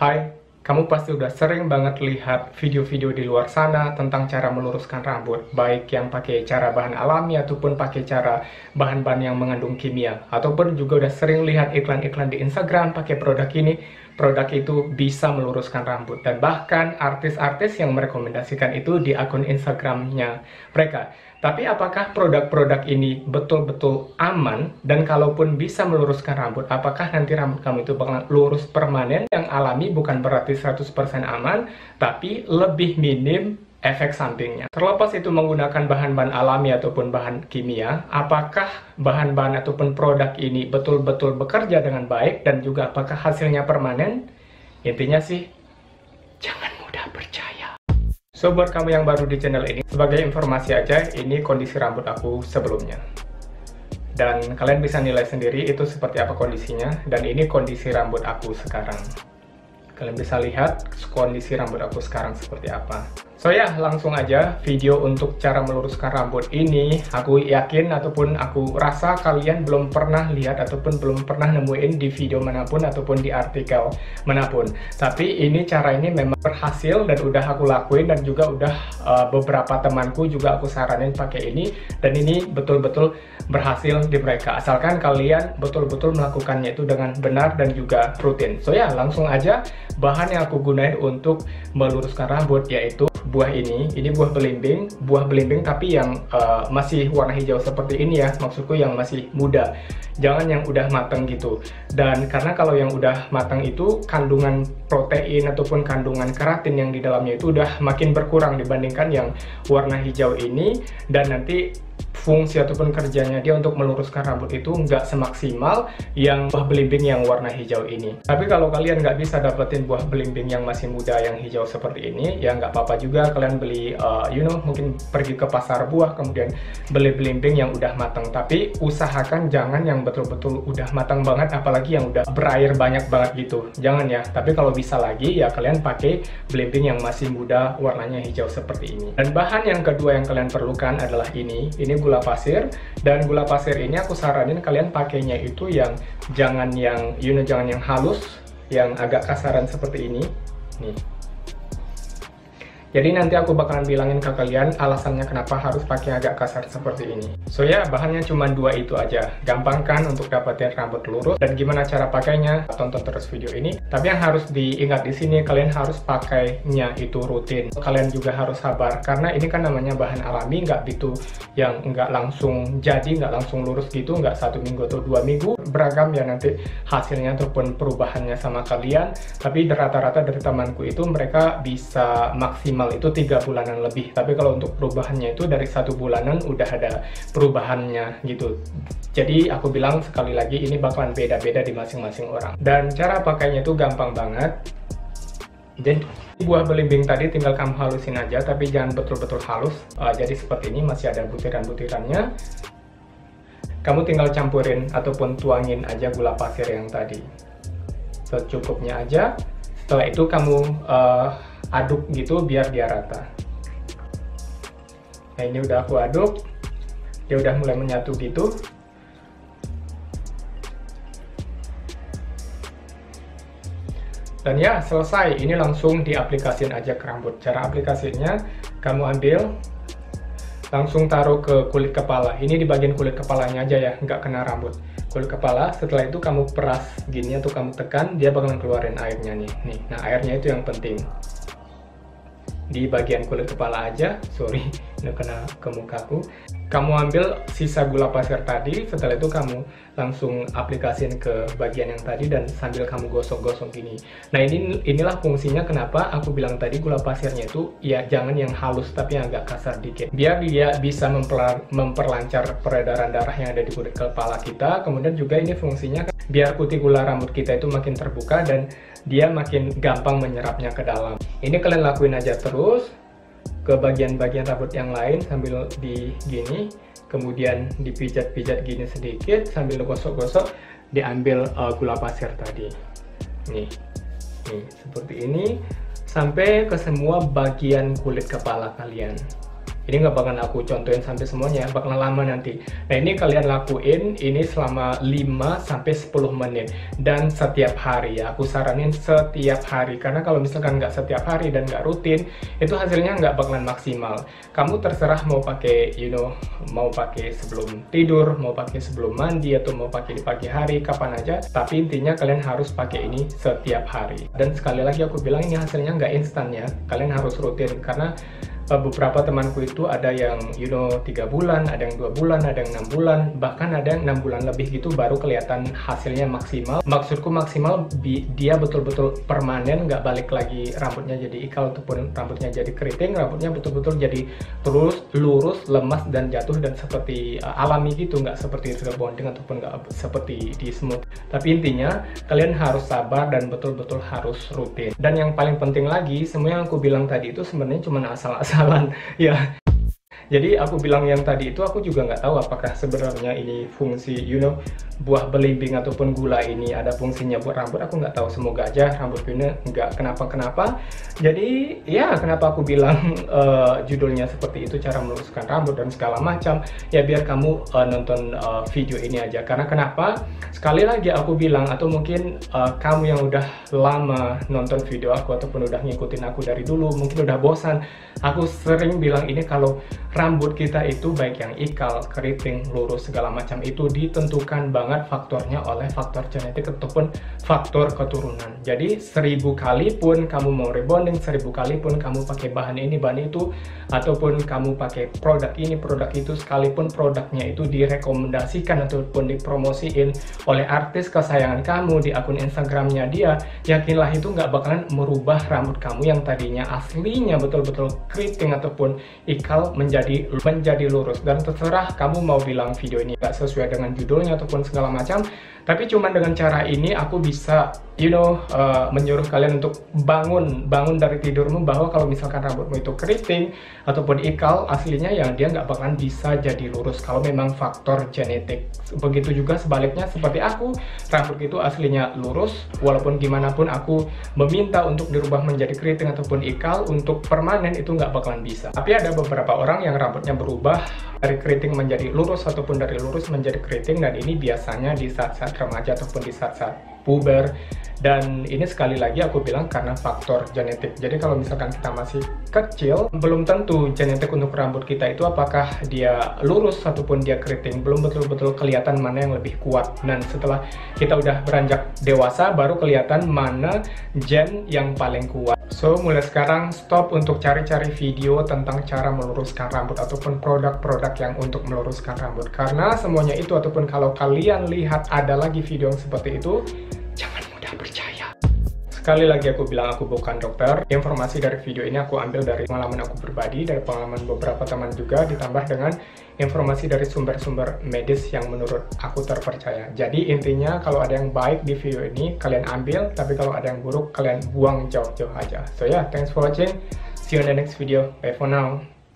Hai, kamu pasti udah sering banget lihat video-video di luar sana tentang cara meluruskan rambut, baik yang pakai cara bahan alami ataupun pakai cara bahan-bahan yang mengandung kimia, ataupun juga udah sering lihat iklan-iklan di Instagram pakai produk ini, produk itu bisa meluruskan rambut, dan bahkan artis-artis yang merekomendasikan itu di akun Instagramnya mereka. Tapi apakah produk-produk ini betul-betul aman? Dan kalaupun bisa meluruskan rambut, apakah nanti rambut kamu itu bakal lurus permanen? Yang alami bukan berarti 100% aman, tapi lebih minim efek sampingnya. Terlepas itu menggunakan bahan-bahan alami ataupun bahan kimia, apakah bahan-bahan ataupun produk ini betul-betul bekerja dengan baik dan juga apakah hasilnya permanen? Intinya sih, jangan mudah percaya. So, buat kamu yang baru di channel ini, sebagai informasi aja, ini kondisi rambut aku sebelumnya. Dan kalian bisa nilai sendiri itu seperti apa kondisinya, dan ini kondisi rambut aku sekarang. Kalian bisa lihat kondisi rambut aku sekarang seperti apa. So ya, langsung aja video untuk cara meluruskan rambut ini. Aku yakin ataupun aku rasa kalian belum pernah lihat ataupun belum pernah nemuin di video manapun ataupun di artikel manapun. Tapi ini cara ini memang berhasil dan udah aku lakuin, dan juga udah beberapa temanku juga aku saranin pakai ini, dan ini betul-betul berhasil di mereka. Asalkan kalian betul-betul melakukannya itu dengan benar dan juga rutin. So ya, langsung aja bahan yang aku gunain untuk meluruskan rambut yaitu buah ini buah belimbing tapi yang masih warna hijau seperti ini ya, maksudku yang masih muda, jangan yang udah matang gitu. Dan karena kalau yang udah matang itu kandungan protein ataupun kandungan keratin yang di dalamnya itu udah makin berkurang dibandingkan yang warna hijau ini, dan nanti fungsi ataupun kerjanya dia untuk meluruskan rambut itu nggak semaksimal yang buah belimbing yang warna hijau ini. Tapi kalau kalian nggak bisa dapetin buah belimbing yang masih muda yang hijau seperti ini, ya nggak apa-apa juga kalian beli, mungkin pergi ke pasar buah kemudian beli belimbing yang udah matang. Tapi usahakan jangan yang betul-betul udah matang banget, apalagi yang udah berair banyak banget gitu, jangan ya. Tapi kalau bisa lagi ya kalian pakai belimbing yang masih muda warnanya hijau seperti ini. Dan bahan yang kedua yang kalian perlukan adalah ini gula pasir. Dan gula pasir ini aku saranin kalian pakainya itu yang jangan yang jangan yang halus, yang agak kasaran seperti ini nih. Jadi nanti aku bakalan bilangin ke kalian alasannya kenapa harus pakai agak kasar seperti ini. So ya, bahannya cuma dua itu aja. Gampang kan untuk dapetin rambut lurus, dan gimana cara pakainya? Tonton terus video ini. Tapi yang harus diingat di sini, kalian harus pakainya itu rutin. Kalian juga harus sabar karena ini kan namanya bahan alami, nggak gitu yang nggak langsung jadi, nggak langsung lurus gitu, nggak 1 minggu atau 2 minggu. Beragam ya nanti hasilnya ataupun perubahannya sama kalian. Tapi rata-rata dari temanku itu mereka bisa maksimal itu 3 bulanan lebih. Tapi kalau untuk perubahannya itu dari 1 bulanan udah ada perubahannya gitu. Jadi aku bilang sekali lagi, ini bakalan beda-beda di masing-masing orang. Dan cara pakainya itu gampang banget. Jadi buah belimbing tadi tinggal kamu halusin aja, tapi jangan betul-betul halus. Jadi seperti ini, masih ada butiran-butirannya. Kamu tinggal campurin ataupun tuangin aja gula pasir yang tadi secukupnya aja. Setelah itu kamu aduk gitu biar dia rata. Nah, ini udah aku aduk, dia udah mulai menyatu gitu. Dan ya, selesai. Ini langsung diaplikasin aja ke rambut. Cara aplikasinya, kamu ambil, langsung taruh ke kulit kepala. Ini di bagian kulit kepalanya aja ya, nggak kena rambut. Kulit kepala, setelah itu kamu peras gini atau kamu tekan, dia bakalan keluarin airnya nih. Nah, airnya itu yang penting. Di bagian kulit kepala aja, sorry, ini kena ke mukaku. Kamu ambil sisa gula pasir tadi, setelah itu kamu langsung aplikasiin ke bagian yang tadi dan sambil kamu gosok-gosok gini. Nah, inilah fungsinya kenapa aku bilang tadi gula pasirnya itu ya jangan yang halus tapi yang agak kasar dikit. Biar dia bisa memperlancar peredaran darah yang ada di kulit kepala kita. Kemudian juga ini fungsinya biar kutikula rambut kita itu makin terbuka dan dia makin gampang menyerapnya ke dalam. Ini kalian lakuin aja terus ke bagian-bagian rambut yang lain sambil di gini, kemudian dipijat-pijat gini sedikit sambil gosok-gosok, diambil gula pasir tadi. Nih, seperti ini sampai ke semua bagian kulit kepala kalian. Ini nggak bakalan aku contohin sampai semuanya, bakalan lama nanti. Nah, ini kalian lakuin ini selama 5-10 menit dan setiap hari ya. Aku saranin setiap hari, karena kalau misalkan nggak setiap hari dan nggak rutin, itu hasilnya nggak bakalan maksimal. Kamu terserah mau pakai mau pakai sebelum tidur, mau pakai sebelum mandi, atau mau pakai di pagi hari, kapan aja. Tapi intinya kalian harus pakai ini setiap hari. Dan sekali lagi aku bilang, ini hasilnya nggak instan ya, kalian harus rutin. Karena beberapa temanku itu ada yang 3 bulan, ada yang 2 bulan, ada yang 6 bulan, bahkan ada yang 6 bulan lebih gitu baru kelihatan hasilnya maksimal. Maksudku maksimal, dia betul-betul permanen, nggak balik lagi rambutnya jadi ikal ataupun rambutnya jadi keriting, rambutnya betul-betul jadi terus lurus, lemas, dan jatuh, dan seperti alami gitu, nggak seperti rebonding ataupun nggak seperti di smooth. Tapi intinya kalian harus sabar dan betul-betul harus rutin. Dan yang paling penting lagi, semua yang aku bilang tadi itu sebenarnya cuma asal-asalan ya. Jadi aku bilang yang tadi itu, aku juga nggak tahu apakah sebenarnya ini fungsi buah belimbing ataupun gula ini ada fungsinya buat rambut. Aku nggak tahu, semoga aja rambut ini nggak kenapa-kenapa. Jadi ya, kenapa aku bilang judulnya seperti itu, cara meluruskan rambut dan segala macam ya, biar kamu nonton video ini aja. Karena kenapa? Sekali lagi aku bilang, atau mungkin kamu yang udah lama nonton video aku ataupun udah ngikutin aku dari dulu, mungkin udah bosan. Aku sering bilang ini, kalau rambut kita itu baik yang ikal, keriting, lurus, segala macam, itu ditentukan banget faktornya oleh faktor genetik ataupun faktor keturunan. Jadi 1000 kali pun kamu mau rebonding, 1000 kali pun kamu pakai bahan ini, bahan itu, ataupun kamu pakai produk ini, produk itu, sekalipun produknya itu direkomendasikan ataupun dipromosiin oleh artis kesayangan kamu di akun Instagramnya dia, yakinlah itu nggak bakalan merubah rambut kamu yang tadinya aslinya betul-betul keriting ataupun ikal menjadi lurus. Dan terserah kamu mau bilang video ini nggak sesuai dengan judulnya ataupun segala macam, tapi cuman dengan cara ini aku bisa menyuruh kalian untuk bangun dari tidurmu, bahwa kalau misalkan rambutmu itu keriting ataupun ikal aslinya, yang dia nggak bakalan bisa jadi lurus kalau memang faktor genetik. Begitu juga sebaliknya, seperti aku, rambut itu aslinya lurus, walaupun gimana pun aku meminta untuk dirubah menjadi keriting ataupun ikal untuk permanen, itu nggak bakalan bisa. Tapi ada beberapa orang yang rambutnya berubah dari keriting menjadi lurus ataupun dari lurus menjadi keriting, dan ini biasanya di saat-saat remaja ataupun di saat-saat puber. Dan ini sekali lagi aku bilang karena faktor genetik. Jadi kalau misalkan kita masih kecil, belum tentu genetik untuk rambut kita itu apakah dia lurus ataupun dia keriting, belum betul-betul kelihatan mana yang lebih kuat. Dan setelah kita udah beranjak dewasa, baru kelihatan mana gen yang paling kuat. So, mulai sekarang stop untuk cari-cari video tentang cara meluruskan rambut ataupun produk-produk yang untuk meluruskan rambut. Karena semuanya itu, ataupun kalau kalian lihat ada lagi video yang seperti itu, jangan mudah percaya. Sekali lagi aku bilang, aku bukan dokter. Informasi dari video ini aku ambil dari pengalaman aku pribadi, dari pengalaman beberapa teman juga, ditambah dengan informasi dari sumber-sumber medis yang menurut aku terpercaya. Jadi intinya, kalau ada yang baik di video ini, kalian ambil, tapi kalau ada yang buruk, kalian buang jauh-jauh aja. So yeah, thanks for watching. See you in the next video. Bye for now.